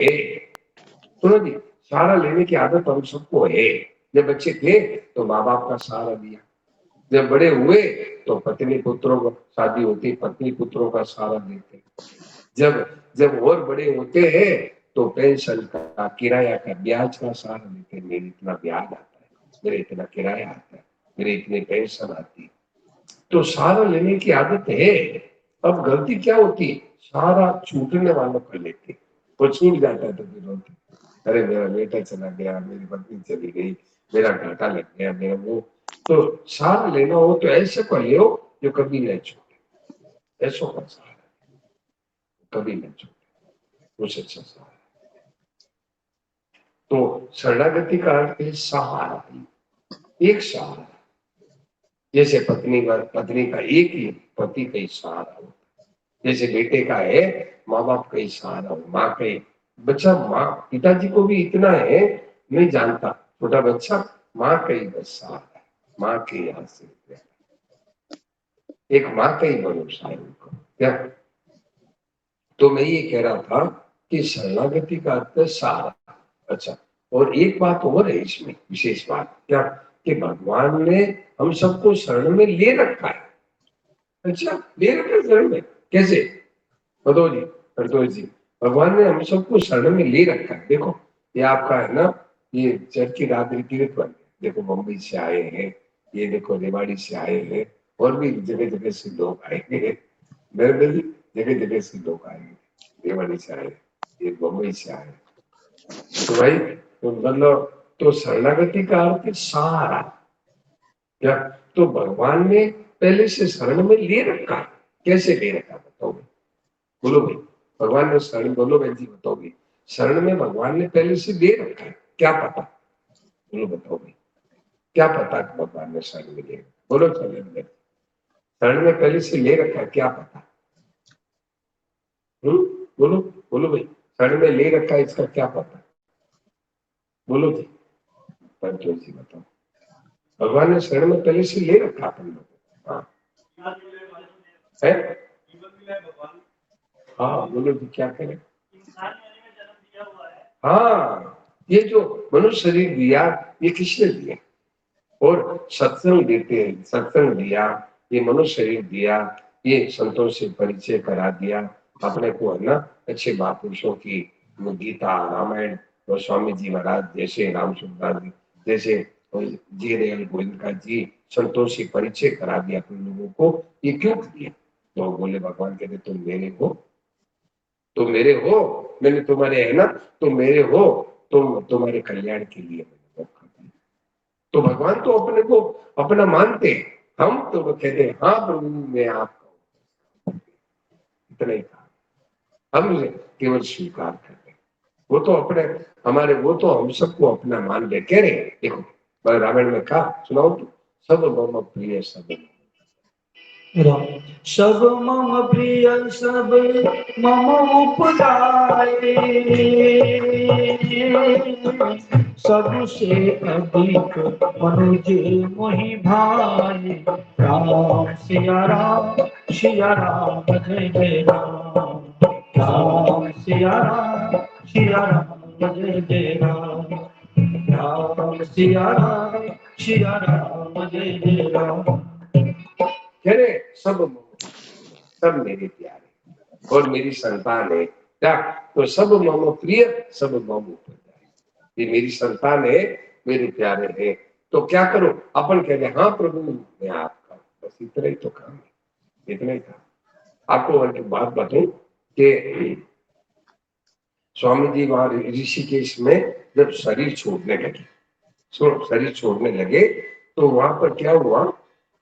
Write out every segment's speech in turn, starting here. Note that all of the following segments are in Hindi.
सुनो जी, सहारा लेने की आदत हम सबको है। जब बच्चे थे तो माँ बाप का सहारा लिया, जब बड़े हुए तो पत्नी पुत्रों को, शादी होती पत्नी पुत्रों का सहारा देते, जब जब और बड़े होते हैं तो पेंशन का, किराया का, ब्याज का सहारा लेते। मेरे इतना ब्याज आता है, मेरे इतना किराया आता है, मेरे इतनी पेंशन आती है। तो सहारा लेने की आदत है। अब गलती क्या होती है, सहारा छूटने वालों को लेते, वो छूट जाता है तो फिर रोते, अरे मेरा बेटा चला गया, मेरी पत्नी चली गई, मेरा घाटा लग गया, मेरा वो। तो सहारा लेना हो तो ऐसे को ले जो कभी नहीं छूटे, ऐसो का सहारा कभी नहीं छूटे, उस अच्छा सहारा। तो शरणागति का अर्थ है सहारा, एक सहारा। जैसे पत्नी का एक ही पति का ही सहारा हो, जैसे बेटे का है माँ बाप का ही सहारा हो, माँ का ही। बच्चा माँ पिताजी को भी इतना है नहीं जानता, छोटा बच्चा माँ का ही बस सहारा है, माँ के यहाँ से एक माँ का ही भरोसा है उनको क्या। तो मैं ये कह रहा था कि शरणागति का अर्थ है सहारा। अच्छा, और एक बात और है इसमें, विशेष बात क्या, कि भगवान ने हम सबको शरण में ले रखा है। अच्छा, ले रखा है शरण में, कैसे बताओ जी, संतोष जी। भगवान ने हम सबको शरण में ले रखा है। देखो ये आपका है ना, ये चर्च की रात्रि तीर्थ बन गया। देखो बम्बई से आए हैं, ये देखो रेवाड़ी से आए हैं, और भी जगह जगह से लोग आए हैं, जगह जगह से लोग आए हैं, रेवाड़ी से आए, ये बम्बई से आए। तो भाई तो मतलब, तो शरणागति का अर्थ है सहारा क्या। तो भगवान ने पहले से शरण में ले रखा है। कैसे ले रखा बताओ, बोलो भाई। भगवान ने शरण, बोलो बहन जी बताओ भाई, शरण में भगवान ने पहले से दे रखा है, क्या पता, बोलो बताओ भाई, क्या पता कि भगवान ने शरण में ले, बोलो चले, शरण में पहले से ले रखा है, क्या पता। बोलो, बोलो भाई, शरण में ले रखा है इसका क्या पता, बोलो जी, पंचों जी बताओ। भगवान ने शरण में पहले से ले रखा अपन लोग, हाँ है, हाँ बोलो जी क्या करें। हाँ, ये जो मनुष्य शरीर दिया, ये किसने दिया, और सत्संग देते हैं, सत्संग दिया, ये मनुष्य शरीर दिया, ये संतों से परिचय करा दिया अपने को, है ना। अच्छे महापुरुषों की गीता रामायण, और स्वामी जी महाराज जैसे, राम सुखदास जी जैसे, जी दयाल गोविंद जी, संतों से परिचय करा दिया अपने लोगों को। ये क्यों दिया, तो बोले भगवान कहते तुम मेरे हो, तुम मेरे हो, मैंने तुम्हारे, है ना, तुम मेरे हो, तुम तुम्हारे कल्याण के लिए मैंने रखा। तो भगवान तो अपने को अपना मानते हैं, हम तो वो कहते हैं हाँ प्रभु मैं आपका, इतना ही कहा, हम केवल स्वीकार कर रहे। वो तो अपने, हमारे वो तो हम सबको अपना मान ले कह रहे। देखो रामायण में कहा, सुनाओ तो, सब मम प्रिय सब सब मम प्रिय सब मम उपजाए, सबसे अधिक मनुज मोहि भाई। राम सिया राम, सिया राम जय जय राम। राम सिया राम, सिया राम जय जय राम। राम सिया राम, सिया राम जय जय राम। कह रहे सब मम, सब मेरे प्यारे और मेरी संतान है क्या, तो सब मम प्रिय सब मम उपजाए, ये मेरी संतान है, मेरे प्यारे हैं। तो क्या करो, अपन कहते हैं हाँ प्रभु मैं आपका, बस इतना ही तो काम है, इतना ही था। आपको एक बात बताऊं कि स्वामी जी वहां ऋषिकेश में जब शरीर छोड़ने लगे, सुनो शरीर छोड़ने लगे, तो वहां पर क्या हुआ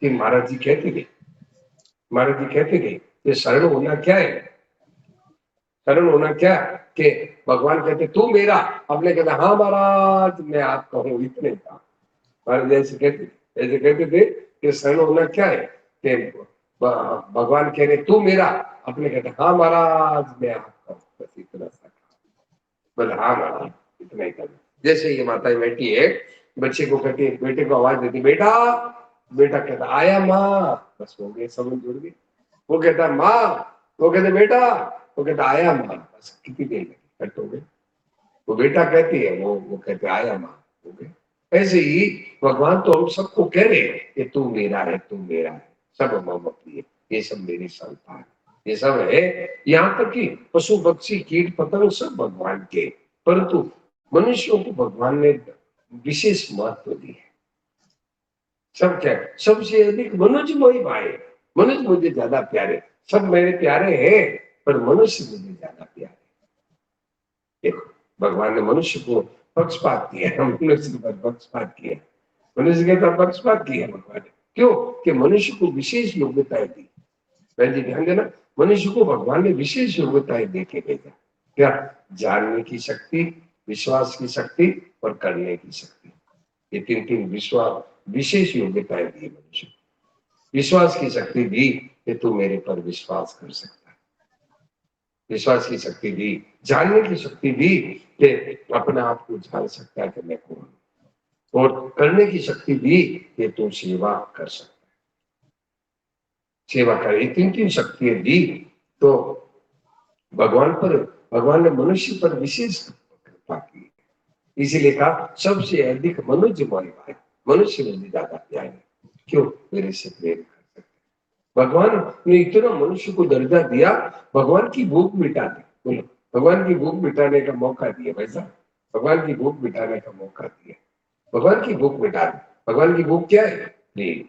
कि महाराज जी कहते थे, महाराज जी कहते थे कि शरण होना क्या है, शरण होना क्या, कि भगवान कहते तू मेरा, आपने कहता हाँ महाराज मैं आपका हूँ, इतने था। महाराज ऐसे कहते थे कि शरण होना क्या है, कि भगवान कह रहे तू मेरा, अपने कहते हाँ महाराज मैं आपका हूँ, बस इतना सा, बोले हाँ महाराज इतना ही कर। जैसे ये माता बैठी है, बच्चे को कहती है, बेटे को आवाज देती बेटा, बेटा कहता आया माँ, बस हो गए, समझ जुड़ गई। वो कहता माँ, वो कहते बेटा, वो कहता आया माँ, बस कितनी देर लगी, कट हो गई। वो बेटा कहती है, वो कहते आया माँ, हो गए। ऐसे ही भगवान तो हम सबको कह रहे हैं कि तू मेरा है, तू मेरा है, सब मम प्रिय, ये सब मेरी संतान, ये सब है। यहाँ तक कि पशु पक्षी कीट पतंग सब भगवान के, परंतु मनुष्यों को भगवान ने विशेष महत्व दी है। सब क्या, सबसे अधिक मनुष्य मोहि भाई, मनुष्य मुझे ज्यादा प्यारे, सब मेरे प्यारे हैं पर मनुष्य मुझे ज्यादा प्यारे। देखो भगवान ने मनुष्य को पक्षपात किया, मनुष्य के पास पक्षपात किया, मनुष्य के साथ पक्षपात किया भगवान ने। क्यों? कि मनुष्य को विशेष योग्यताएं दी। बहन जी ध्यान देना, मनुष्य को भगवान ने विशेष योग्यताएं देके भेजा। क्या? जानने की शक्ति, विश्वास की शक्ति और करने की शक्ति। ये तीन तीन विश्वास विशेष योग्यताएं दी मनुष्य को। विश्वास की शक्ति दी कि तू मेरे पर विश्वास कर सकता है, विश्वास की शक्ति दी। जानने की शक्ति दी कि अपने आप को जान सकता है कि मैं कौन हूं, और करने की शक्ति दी कि तू सेवा कर सकता है, सेवा करे। तीन तीन शक्तियां दी तो भगवान ने मनुष्य पर विशेष कृपा की। इसीलिए कहा सबसे अधिक मनुष्य भाई, मनुष्य मुझे ज्यादा प्यार है। क्यों? मेरे से प्रेम कर सकते। भगवान ने इतना मनुष्य को दर्जा दिया, भगवान की भूख मिटा दी। बोलो, भगवान की भूख मिटाने का मौका दिया वैसा, भगवान की भूख मिटाने का मौका दिया, भगवान की भूख मिटा दी। भगवान की भूख क्या है? प्रेम।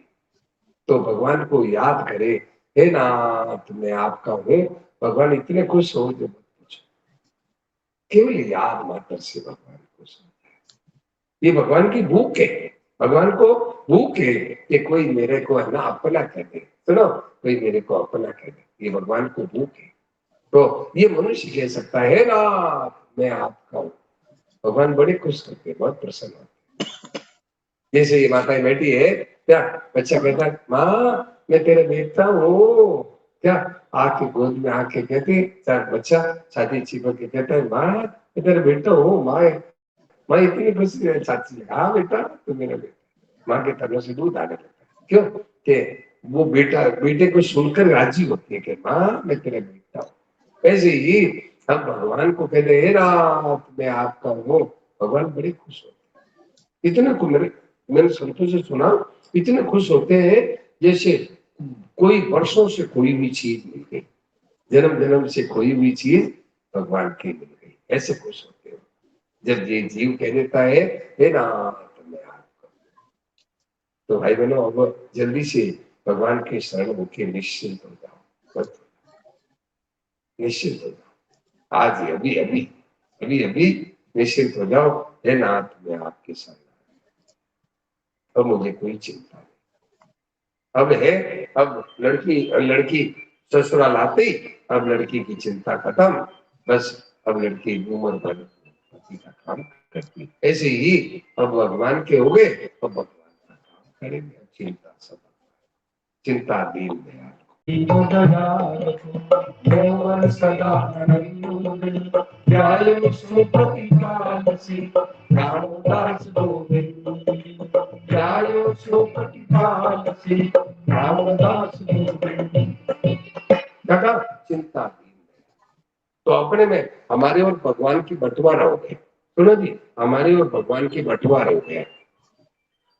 तो भगवान को याद करे, हे नाथ मैं आपका हूं, भगवान इतने खुश हो जो मत पूछो। केवल याद मात्र से भगवान को समझे, ये भगवान की भूख है। भगवान को भूख है कि कोई मेरे को है ना अपना कह दे, सुनो, कोई मेरे को अपना कह दे, ये भगवान को भूख है। तो ये मनुष्य कह सकता है ना मैं आपका हूं, भगवान बड़े खुश होते, बहुत प्रसन्न होते। जैसे ये माता बैठी है, क्या बच्चा कहता है माँ मैं तेरा बेटा हूँ, क्या आके गोद में आके कहती, बच्चा छाती चिपक के कहता है माँ मैं तेरा बेटा हूँ। माँ इतनी खुशी है, चाची हाँ बेटा तू मेरा बेटा। माँ के तनों से दूध आने लगता है। क्यों? कि वो बेटे को सुनकर राजी होती है कि माँ मैं तेरा बेटा हूँ। ऐसे ही हम भगवान को कहते हे रात मैं आपका हूँ, भगवान बड़े खुश होते हैं। इतने मैंने संतों से सुना, इतने खुश होते हैं जैसे कोई वर्षों से खोई हुई चीज मिल गई, जन्म जन्म से खोई हुई चीज भगवान की मिल गई, ऐसे खुश होते हैं जब ये जीव कह देता है हे नाथ मैं आपका। तो भाई बहनों अब जल्दी से भगवान के शरण होके निश्चिंत हो जाओ, बस निश्चिंत हो जाओ। आज ही अभी अभी अभी अभी निश्चिंत हो जाओ, हे नाथ मैं आपके शरण, अब मुझे कोई चिंता नहीं। अब है, अब लड़की ससुराल आते ही अब लड़की की चिंता खत्म, बस अब लड़की उम्र भर पति का काम करती। ऐसे ही अब भगवान के हो गए, अब भगवान का काम करेंगे। चिंता सब, चिंता दीन दयाल रामदास गोविंद काका चिंता दीन। तो अपने में हमारे और भगवान की बंटवारा हो गया। सुनो जी, हमारे और भगवान की बंटवारा हो गया।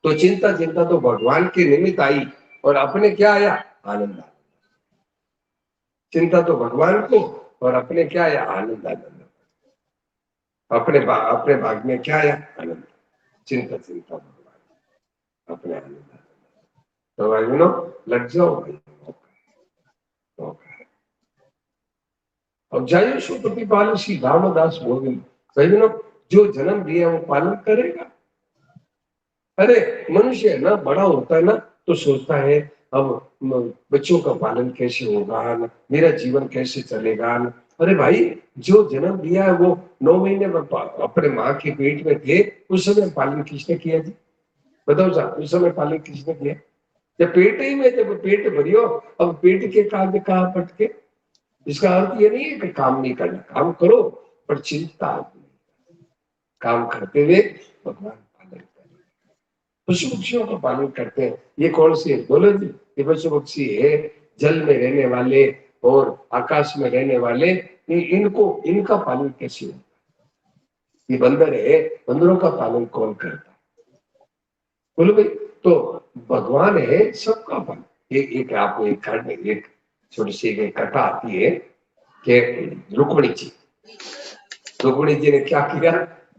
तो चिंता चिंता तो भगवान के निमित्त आई और अपने क्या आया? आनंद आया। चिंता तो भगवान को और अपने क्या आया? आनंद आनंद। अपने भाग में क्या आया? आनंद। चिंता चिंता भगवान, अपने आनंद आनंद। तो भाई बहनों लग जाओ भाई, अब जाइए सुपति पालन श्री रामदास गोविंद। भाई बहनों जो जन्म दिया वो पालन करेगा। अरे मनुष्य ना बड़ा होता है ना तो सोचता है अब बच्चों का पालन कैसे होगा, मेरा जीवन कैसे चलेगा। अरे भाई जो जन्म दिया है वो 9 महीने अपने माँ के पेट में थे, उस समय पालन किसने किया जी? बताओ साहब, उस समय पालन किसने किया? जब पेट ही में, जब पेट भरियो, अब पेट के काम कहाँ पटके। इसका अर्थ ये नहीं है कि काम नहीं करना, काम करो पर चिंता नहीं, काम करते हुए भगवान पालन करें। पशु पक्षियों का पालन करते हैं। ये कौन सी है? बोलो जी, ये पशु पक्षी है जल में रहने वाले और आकाश में रहने वाले, इनको इनका पालन कैसे होता ये बंदर है, बंदरों का पालन कौन करता है? बोलो भाई, तो भगवान है सबका पालन। एक आपको एक खंड, एक छोटी सी एक कथा आती है कि रुक्मिणी जी ने क्या किया?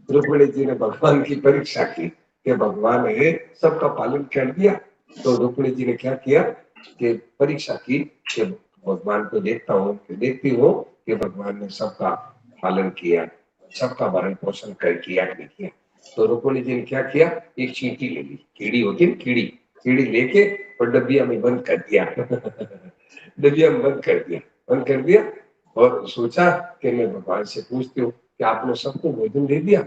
रुक्मिणी जी ने भगवान की परीक्षा की कि भगवान है सबका पालन कर दिया। तो रुक्मिणी जी ने क्या किया कि परीक्षा की कि भगवान को देखती हूँ कि भगवान ने सबका पालन किया, सबका भरण पोषण कर किया नहीं किया। तो रुक्मिणी जी ने क्या किया? एक चींटी ले ली, कीड़ी होती है कीड़ी, कीड़ी लेके और डबिया में बंद कर दिया डबिया में बंद कर दिया और सोचा कि मैं भगवान से पूछती हूँ कि आपने सबको भोजन दे दिया,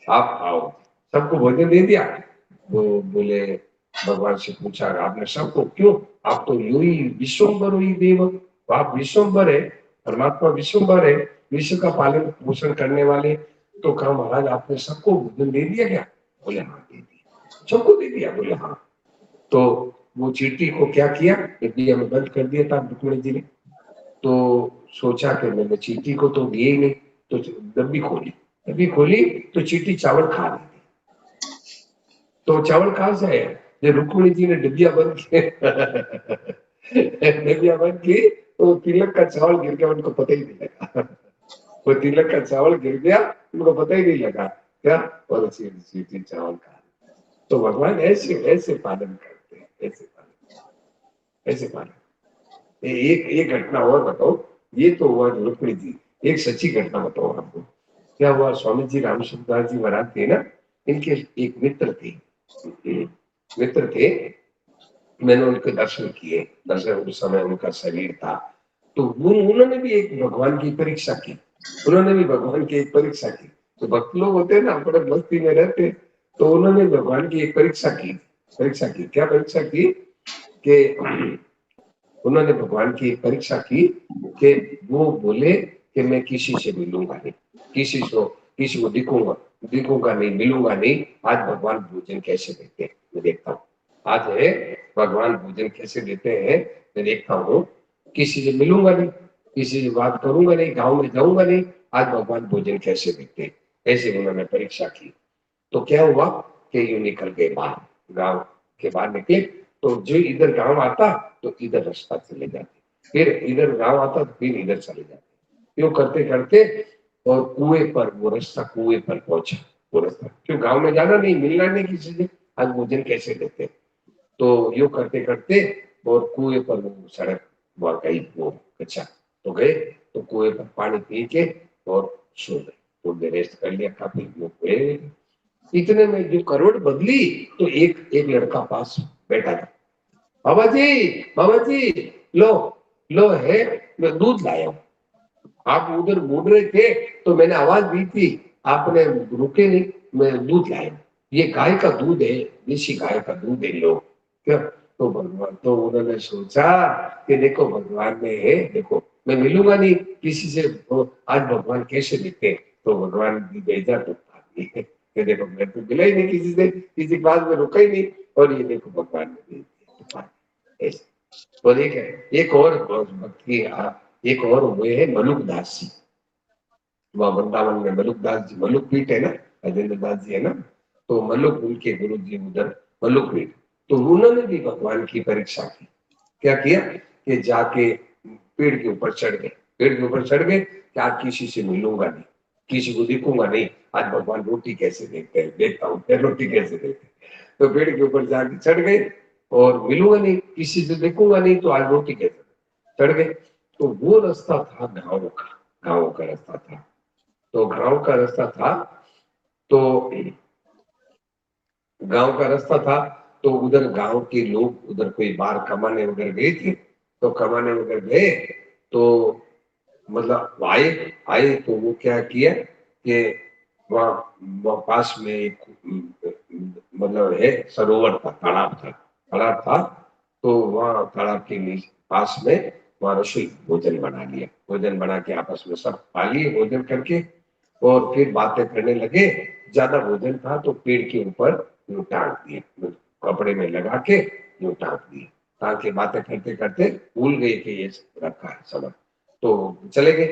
आप आओ। सबको भोजन दे दिया। वो बोले, भगवान से पूछा आपने सबको, क्यों? आप तो यू ही विश्वम्भर ही देव, तो आप विश्वम्भर है, परमात्मा विश्वम्भर है, विश्व का पालन पोषण करने वाले। तो कहा महाराज आपने सबको भोजन दे दिया क्या? बोले हाँ दे दिया। सबको दे दिया? बोले हाँ। तो वो चींटी को क्या किया? डिब्बी में बंद कर दिया था रुक्मिणी जी ने। तो सोचा कि मैंने चींटी को तो दिए ही नहीं, तो डब्बी खोली तो चींटी चावल खा रही थी। तो चावल कहां से आया? जो रुक्मिणी जी ने डिबिया बंद डिबिया बंद की तो तिलक का चावल गिर गया, उनको पता ही नहीं लगा वो तिलक का चावल गिर गया, उनको पता ही नहीं लगा क्या? और चींटी चावल खा। तो भगवान ऐसे ऐसे पालन करते हैं, ऐसे पालन। एक घटना और बताओ। ये तो हुआ रुक्मिणी जी। एक सच्ची घटना बताओ आपको। क्या हुआ? स्वामी जी रामचंद्र दास जी महाराज थे ना, इनके एक मित्र थे। मैंने उनके दर्शन किए, दर्शन उस समय उनका शरीर था। तो उन्होंने भी एक भगवान की परीक्षा की, तो भक्त लोग होते हैं ना, बड़े मस्ती में रहते। तो उन्होंने भगवान की एक परीक्षा की। क्या परीक्षा की? कि उन्होंने भगवान की एक परीक्षा की कि वो बोले कि मैं किसी से मिलूंगा नहीं, किसी को दिखूंगा नहीं, मिलूंगा नहीं। आज भगवान भोजन कैसे देते हैं मैं देखता हूँ। आज है भगवान भोजन कैसे देते हैं मैं देखता हूँ। किसी से मिलूंगा नहीं, किसी से बात करूंगा नहीं, गांव में जाऊंगा नहीं। आज भगवान भोजन कैसे देते हैं, ऐसे उन्होंने परीक्षा की। तो क्या हुआ कि यूं निकल गए बाहर, गांव के बाहर निकले। तो जो इधर गांव आता तो इधर रास्ता चले जाते, फिर इधर गांव आता तो फिर इधर चले जाते। यूं करते करते और कुएं पर पहुंचा। वो रास्ता, क्यों गांव में जाना नहीं, मिलना नहीं किसी से, आज भोजन कैसे देते। तो यूं करते करते और कुएं पर वो सड़क गई, वो कच्चा तो गए। तो कुएं पर पानी पी के और सो गए, थोड़ी देर रेस्ट कर लिया, काफी वो गए। इतने में जो करवट बदली तो एक लड़का पास बैठा था। बाबा जी, लो लो है, मैं दूध लाया हूं। आप उधर मुड़ रहे थे तो मैंने आवाज दी थी, आपने रुके नहीं, मैं दूध लाया हूं। ये गाय का दूध है, देसी गाय का दूध है, लो। क्या? तो भगवान, तो उन्होंने सोचा कि देखो भगवान ने है, देखो मैं मिलूंगा नहीं किसी से, तो आज भगवान कैसे देते। तो भगवान की भेजा तो कि देखो मैं तो मिला ही नहीं किसी से, किसी बात में रुका ही नहीं, और ये देखो भगवान ने दे दिया। और एक और भक्ति, एक और हुए हैं मलुकदास जी। वह वृंदावन में मलुकदास जी, मलुक पीठ है ना, राजेंद्र दास जी है ना, तो मलुक उनके गुरु जी उधर मलुक पीठ। तो उन्होंने भी भगवान की परीक्षा की। क्या किया कि जाके पेड़ के ऊपर चढ़ गए, कि आज किसी से मिलूंगा नहीं, किसी को दिखूंगा नहीं। आज भगवान रोटी कैसे देते हैं, देखता हूँ रोटी कैसे देते हैं। तो पेड़ के ऊपर जाके चढ़ गए और मिलूंगा नहीं, किसी से देखूंगा नहीं, तो आज रोटी कैसे चढ़ गए। तो वो रास्ता था गाँव का रास्ता था। तो गांव का रास्ता था, तो गांव का रास्ता था। तो उधर गांव के लोग उधर कोई बाहर कमाने वगैरह गए थे। तो कमाने वगैरह गए तो मतलब आए तो वो क्या किया कि वहाँ पास में एक मतलब है सरोवर था, तालाब था। तो वहाँ तालाब के पास में वहाँ रसोई भोजन बना लिया, भोजन बना के आपस में सब खा लिए भोजन करके, और फिर बातें करने लगे। ज्यादा भोजन था तो पेड़ के ऊपर यूं टांग दिए, कपड़े में लगा के यूं टांग दिए। टांग के बातें करते करते भूल गए कि ये रखा है सबक, तो चले गए।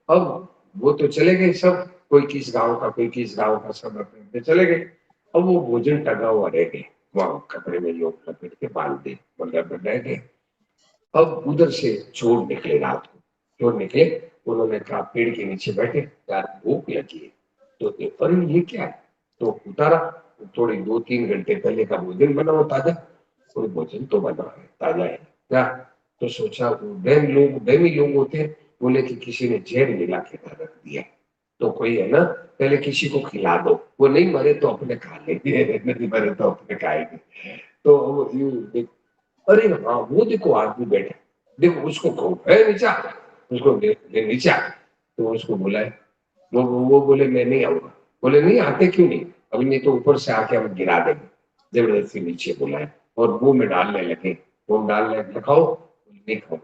अब वो तो चले गए सब, कोई किस गांव का, कोई किस गांव का, सब अपने चले गए। अब वो भोजन टंगा हुआ रह गए, वहां कपड़े में लोग लपेट के बांध दे, मतलब रह गए। अब उधर से चोर निकले रात को, चोर निकले, उन्होंने कहा पेड़ के नीचे बैठे, यार भूख लगी है। तो अरे ये क्या है, तो उतारा, थोड़ी 2-3 घंटे पहले का भोजन बना हुआ ताजा, कोई भोजन तो बना है, ताजा है क्या। तो सोचा वहमी लोग होते हैं, बोले कि किसी ने जहर मिला के रख दिया, तो कोई है ना, पहले किसी को खिला दो, वो नहीं मरे तो अपने खा लेंगे, नहीं मरे तो अपने खाएंगे। तो वो अरे हाँ वो देखो आदमी बैठा, देखो उसको कहो है नीचा, उसको नीचा। तो उसको बुलाए, वो बोले मैं नहीं आऊंगा। बोले नहीं आते क्यों नहीं, अभी नहीं तो ऊपर से आके हम गिरा देंगे। जबरदस्ती नीचे बुलाए और मुंह में डालने लगे, मुंह डालने लगे, खाओ, नहीं खाओ।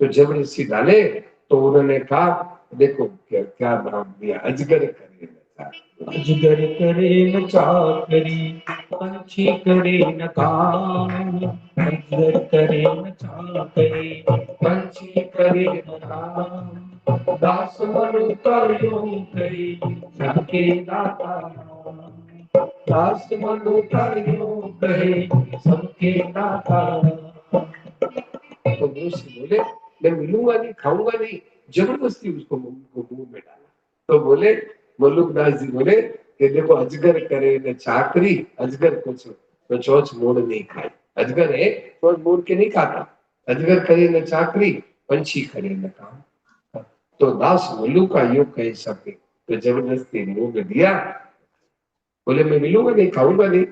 तो जबरदस्ती डाले, तो उन्होंने कहा देखो क्या क्या नाम दिया, अजगर करे नचा। अजगर करे न चाकरी, पंछी करे न काम। अजगर करे न चाकरी, पंछी करे न काम। दास मनु कर्यो करे, सबके दाता राम। दास मनु कर्यो करे, सबके दाता राम। तो मुंह से बोले मैं मिलूंगा नहीं, खाऊंगा नहीं, जबरदस्ती उसको मुंह में डाला। तो बोले मल्लुकदास जी बोले कि देखो अजगर करे न चाकरी, अजगर कुछ तो चोच मोड़ नहीं खाई, अजगर है चोच मोड़ के नहीं खाता, अजगर करे न चाकरी, पंछी करे न काम। तो दास मल्लू का योग कह सके, तो जबरदस्ती मुंह में दिया, बोले मैं मिलूंगा नहीं, खाऊंगा नहीं।